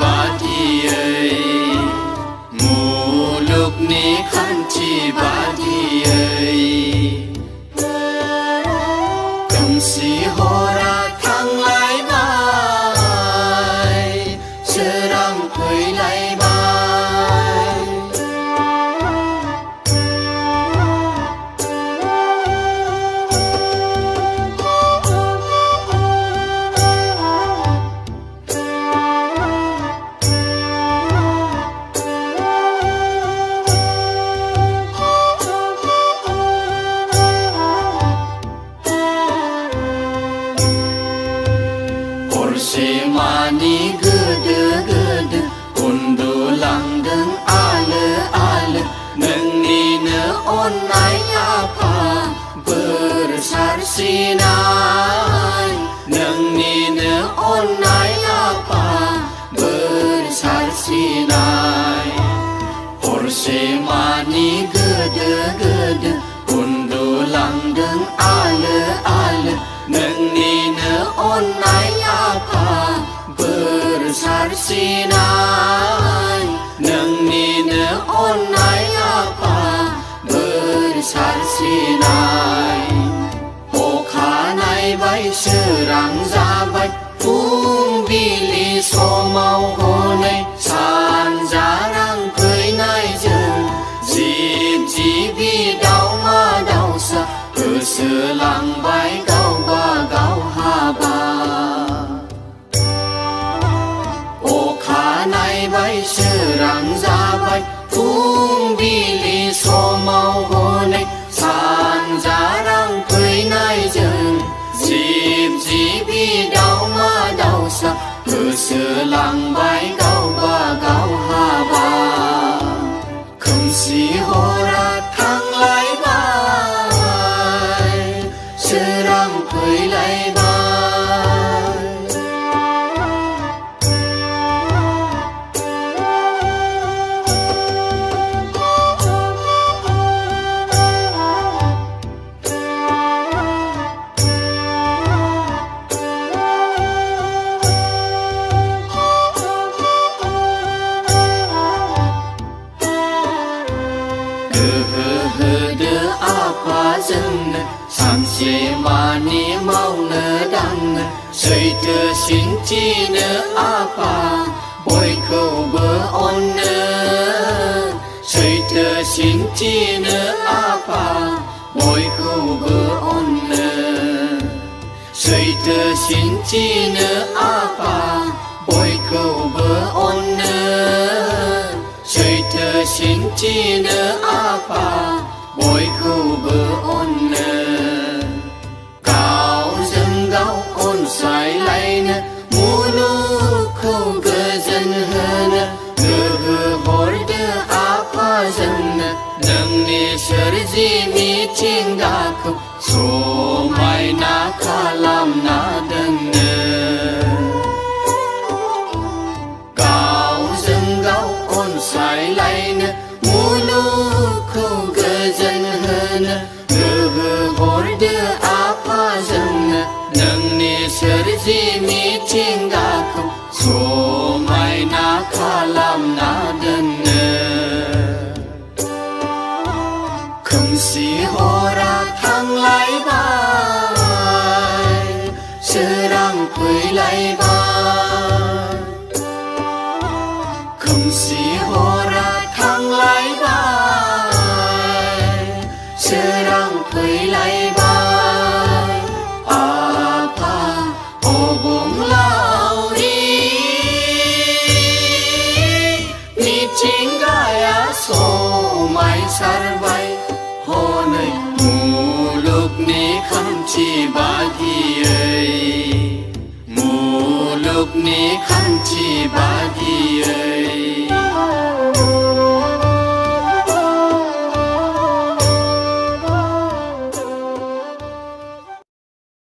badiai mulukni khanchi badiai kamsi hora thanglai bai serang phailai bai Semani gede-gede undulandeng ale-ale nengine onai apa bersarsinai nengine onai apa bersarsinai Semani gede-gede undulandeng ale-ale nengine onai apa bersarsinai nengine onai apa bersarsinai okhanai bai serang zabai fungbilih somau honai san jarang phainai जों जिब जिबि दाउमा दाउसा होसोलांबाय गावबा गाव हाबा अखानायबाय सोरां जाबाय फुंबिलि समाव हनै सानजारां फैनायजों जिब जिबि दाउमा दाउसा होसोलांबाय गावबा गाव हाबा खोमसि हरा थांलायबाय सोरां फैलायबाय होदो आफा जोंनो सानसे मानि मावनो दांनो सैथो सिन्थिनो आफा बयखौबो अननो सैथो सिन्थिनो आफा बयखौबो अननो सैथो सिन्थिनो आफा बयखौबो अननो सैथो सिन्थिनो आफा बयखौबो अननो गावजों गाव अनसायलायनो मुलुगखौ गोजोन होनो गोहो हरदो आफा जोंनो नोंनि सोरजि मिथिंगाखौ समायना खालामना दोननो अनसायलायनो मुलुगखौ गोजोन होनो गोहो हरदो आफा जोंनो नोंनि सोरजि मिथिंगाखौ समायना खालामना दोननो खोमसि हरा थांलायबाय सोरां फैलायबाय खोमसि हरा थांलायबाय सोरां फैलायबाय आफा अबंलावरि मिथिंगाया समायसारबाय हनै मुलुगनि खान्थि बादियै मुलुगनि खान्थि बादियै